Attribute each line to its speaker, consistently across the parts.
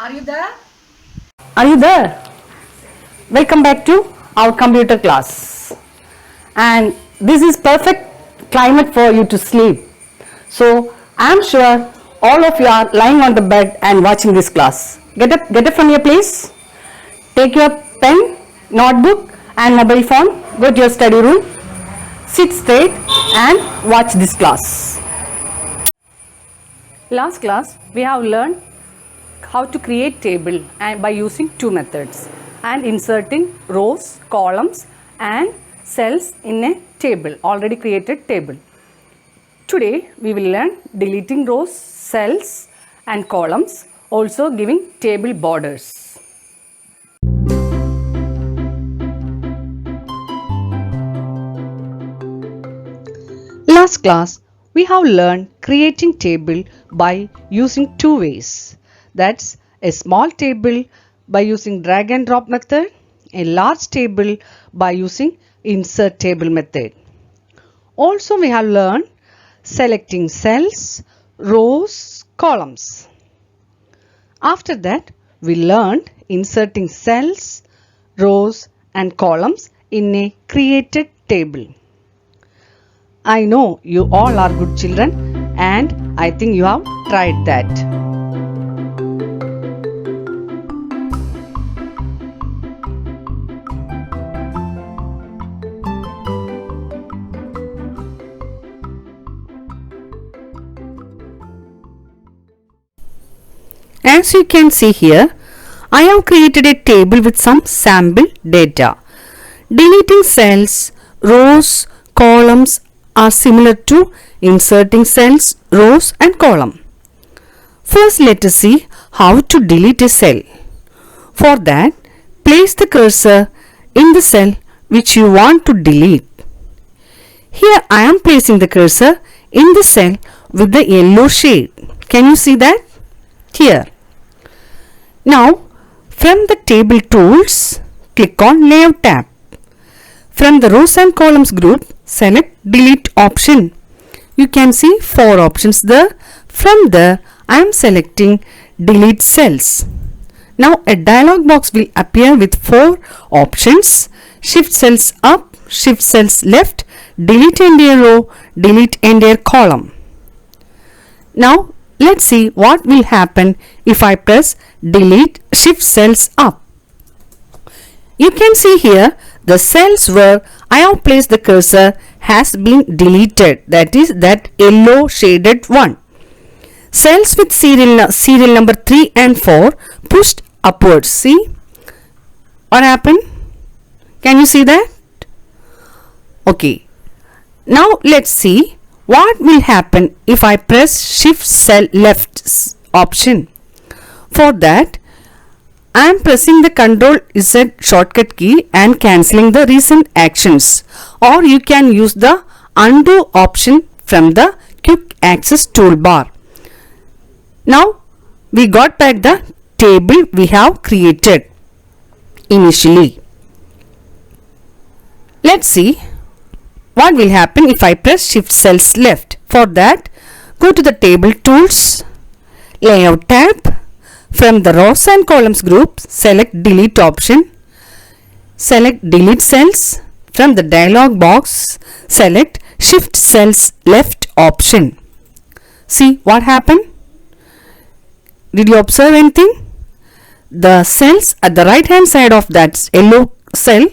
Speaker 1: Are you there?
Speaker 2: Are you there? Welcome back to our computer class. And this is perfect climate for you to sleep. So I am sure all of you are lying on the bed and watching this class. Get up from your place. Take your pen, notebook and mobile phone. Go to your study room. Sit straight and watch this class. Last class we have learned how to create table and by using two methods and inserting rows, columns and cells in a table, already created table. Today we will learn deleting rows, cells and columns, also giving table borders. Last class we have learned creating table by using two ways. That's a small table by using drag and drop method, a large table by using insert table method. Also we have learned selecting cells, rows, columns. After that we learned inserting cells, rows and columns in a created table. I know you all are good children and I think you have tried that. As you can see here, I have created a table with some sample data. Deleting cells, rows, columns are similar to inserting cells, rows and column. First let us see how to delete a cell. For that, place the cursor in the cell which you want to delete. Here I am placing the cursor in the cell with the yellow shade. Can you see that? Here. Now from the table tools, click on Layout tab. From the rows and columns group, select delete option. You can see 4 options there. From there I am selecting delete cells. Now a dialog box will appear with 4 options. Shift cells up, shift cells left, delete entire row, delete entire column. Now let's see what will happen if I press delete shift cells up. You can see here the cells where I have placed the cursor has been deleted, that is that yellow shaded one. Cells with serial number 3 and 4 pushed upwards. See what happened? Can you see that? Okay. Now let's see what will happen if I press shift cell left option. For that I am pressing the Ctrl Z shortcut key and cancelling the recent actions, or you can use the undo option from the quick access toolbar. Now we got back the table we have created initially. Let's see what will happen if I press shift cells left. For that, go to the table tools, Layout tab. From the rows and columns group, select delete option. Select delete cells. From the dialog box, select shift cells left option. See what happened? Did you observe anything? The cells at the right hand side of that yellow cell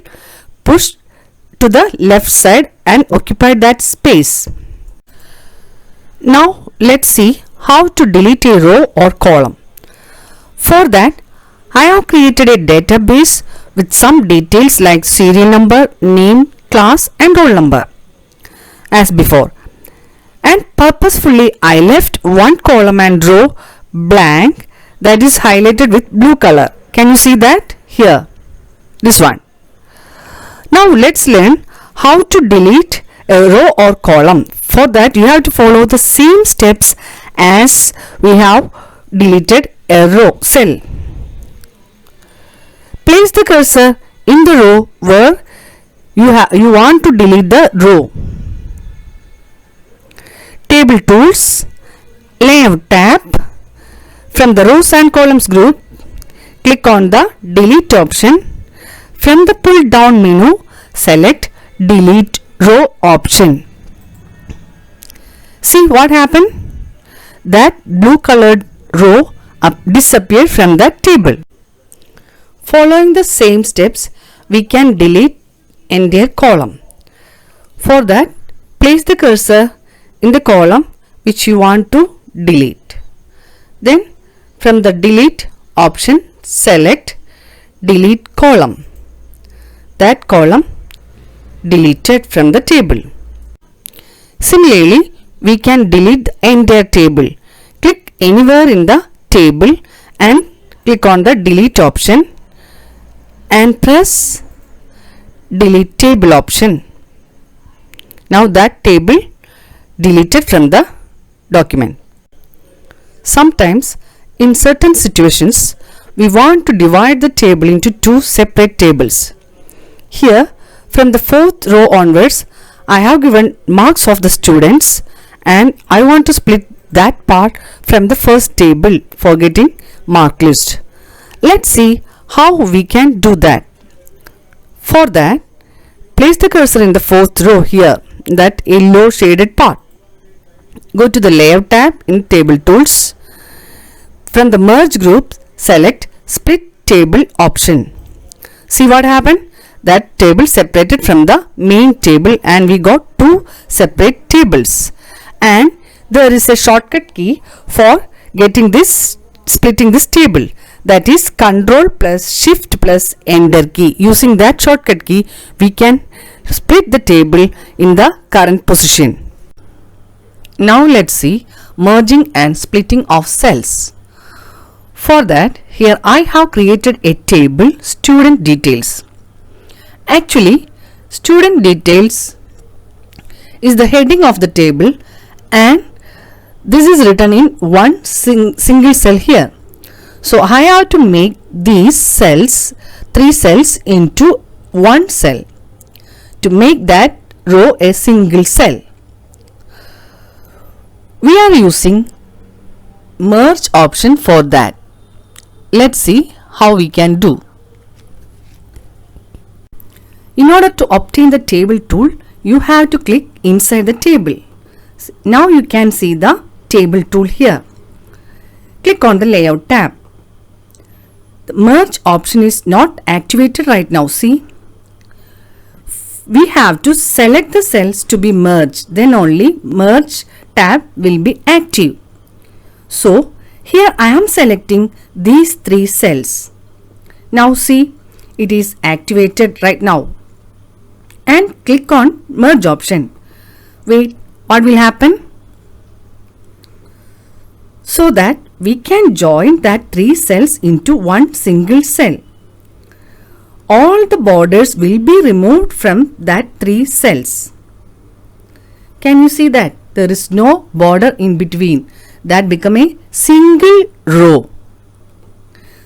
Speaker 2: pushed to the left side and occupied that space. Now let's see how to delete a row or column. For that, I have created a database with some details like serial number, name, class and roll number as before. And purposefully I left one column and row blank, that is highlighted with blue color. Can you see that? Here, this one. Now let's learn how to delete a row or column. For that you have to follow the same steps as we have deleted a row cell. Place the cursor in the row where you want to delete the row. Table tools, Layout tab. From the rows and columns group, click on the delete option. From the pull down menu, select delete row option. See what happened? That blue colored row disappeared from the table. Following the same steps, we can delete entire column. For that, place the cursor in the column which you want to delete. Then from the delete option, select delete column. That column deleted from the table. Similarly, we can delete the entire table. Click anywhere in the table and click on the delete option and press delete table option. Now that table deleted from the document. Sometimes in certain situations we want to divide the table into two separate tables. Here from the fourth row onwards I have given marks of the students and I want to split that part from the first table for getting mark list. Let's see how we can do that. For that, place the cursor in the fourth row here, that yellow shaded part. Go to the layout tab in table tools. From the merge group, select split table option. See what happened? That table separated from the main table and we got two separate tables. And there is a shortcut key for getting this, splitting this table. That is Ctrl plus Shift plus Enter key. Using that shortcut key, we can split the table in the current position. Now let's see merging and splitting of cells. For that, here I have created a table student details. Actually, student details is the heading of the table and this is written in one single cell here. So I have to make these cells, 3 cells into one cell to make that row a single cell. We are using merge option for that. Let's see how we can do. In order to obtain the table tool, you have to click inside the table. Now you can see the table tool here. Click on the layout tab. The merge option is not activated right now. See, we have to select the cells to be merged, then only merge tab will be active. So here I am selecting these 3 cells. Now see, it is activated right now. And click on merge option. Wait, what will happen? So that we can join that 3 cells into one single cell. All the borders will be removed from that 3 cells. Can you see that? There is no border in between. That become a single row.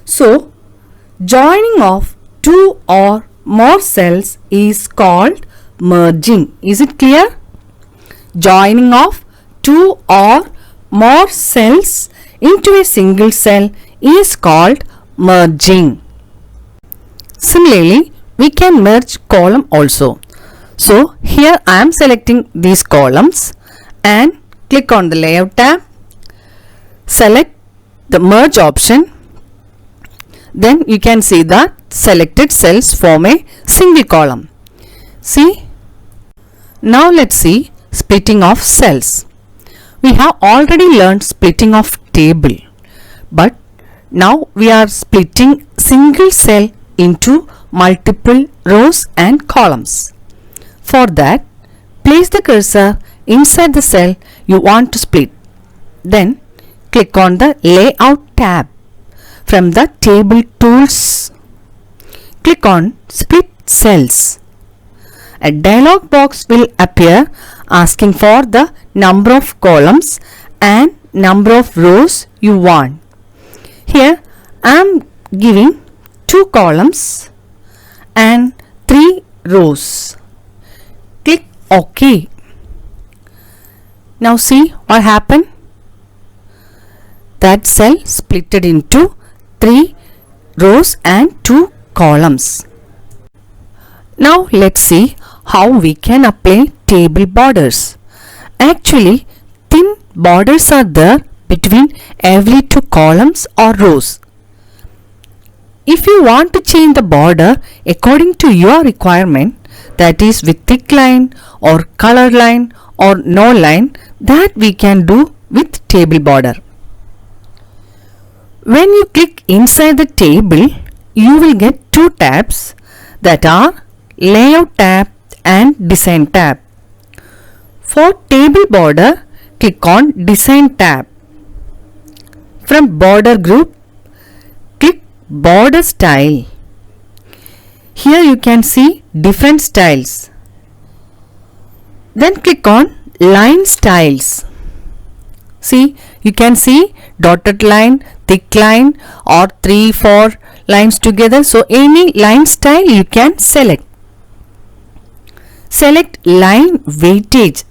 Speaker 2: So, joining of 2 or more cells is called merging. Is it clear? Joining of 2 or more cells into a single cell is called merging. Similarly, we can merge column also. So here I am selecting these columns and click on the layout tab. Select the merge option. Then you can see that selected cells form a single column. See? Now let's see splitting of cells. We have already learned splitting of table, but now we are splitting single cell into multiple rows and columns. For that, place the cursor inside the cell you want to split. Then click on the layout tab. From the table tools, click on split cells. A dialog box will appear asking for the number of columns and number of rows you want. Here I am giving 2 columns and 3 rows. Click OK. Now see what happened? That cell splitted into 3 rows and 2 columns. Now let's see how we can apply table borders. Actually, thin borders are there between every 2 columns or rows. If you want to change the border according to your requirement, that is with thick line or color line or no line, that we can do with table border. When you click inside the table, you will get 2 tabs, that are Layout tab and Design tab. For table border, click on Design tab. From border group, click Border style. Here you can see different styles. Then click on Line styles. See, you can see dotted line, thick line or 3-4 lines together. So any line style you can select. Select line weightage.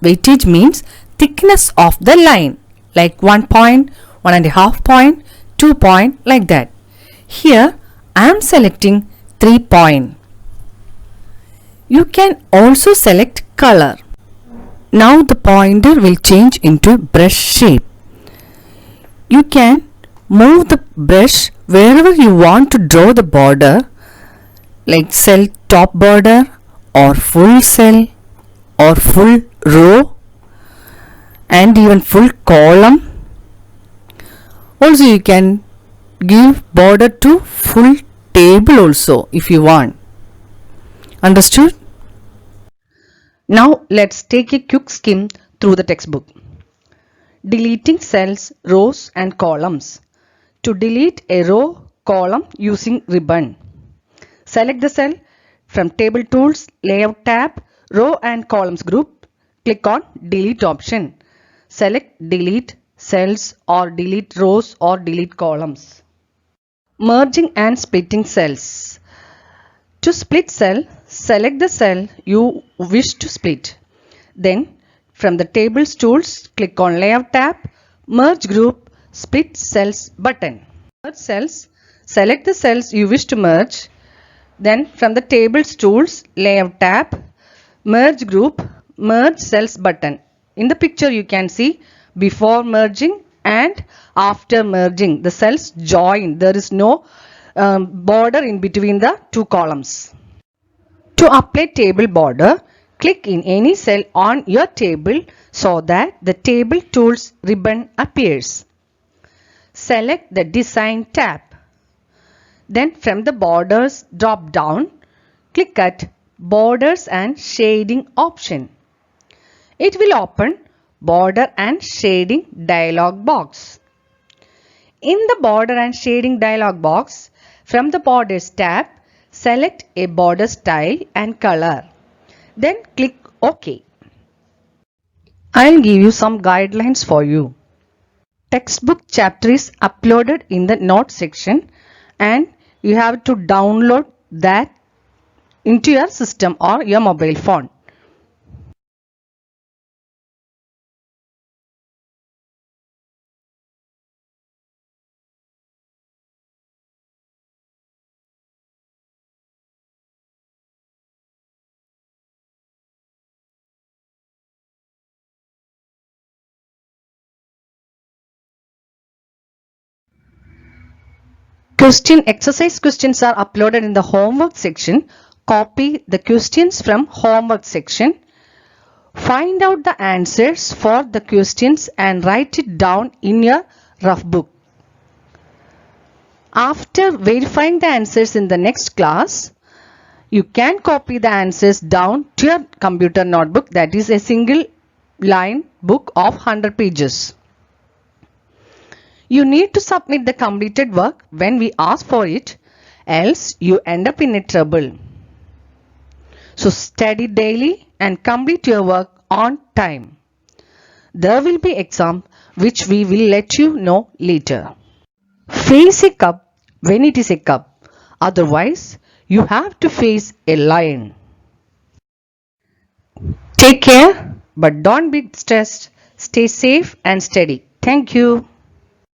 Speaker 2: Weightage means thickness of the line, like 1 point, 1.5 point, 2 point, like that. Here I am selecting 3 point. You can also select color. Now the pointer will change into brush shape. You can move the brush wherever you want to draw the border, like cell top border or full cell or full row and even full column. Also you can give border to full table also if you want. Understood? Now let's take a quick skim through the textbook. Deleting cells, rows and columns. To delete a row, column using ribbon. Select the cell from Table Tools, Layout tab, Row and Columns group. Click on Delete option. Select Delete cells or delete rows or delete columns. Merging and splitting cells. To split cell, select the cell you wish to split. Then from the Tables Tools, click on Layout tab, Merge Group, Split Cells button. Merge cells, select the cells you wish to merge. Then from the Tables Tools, Layout tab, Merge Group, Merge Cells button. In the picture you can see before merging and after merging. The cells join. There is no border in between the 2 columns. To apply table border, click in any cell on your table so that the Table Tools ribbon appears. Select the Design tab. Then from the Borders drop down, click at Borders and Shading option. It will open Border and Shading dialog box. In the Border and Shading dialog box, from the Borders tab, select a border style and color. Then click OK. I'll give you some guidelines for you. Textbook chapter is uploaded in the notes section and you have to download that into your system or your mobile phone. Exercise questions are uploaded in the homework section. Copy the questions from homework section. Find out the answers for the questions and write it down in your rough book. After verifying the answers in the next class, you can copy the answers down to your computer notebook, that is a single line book of 100 pages. You need to submit the completed work when we ask for it, else you end up in a trouble. So study daily and complete your work on time. There will be exam which we will let you know later. Face a cup when it is a cup. Otherwise, you have to face a lion. Take care, but don't be stressed. Stay safe and steady. Thank you.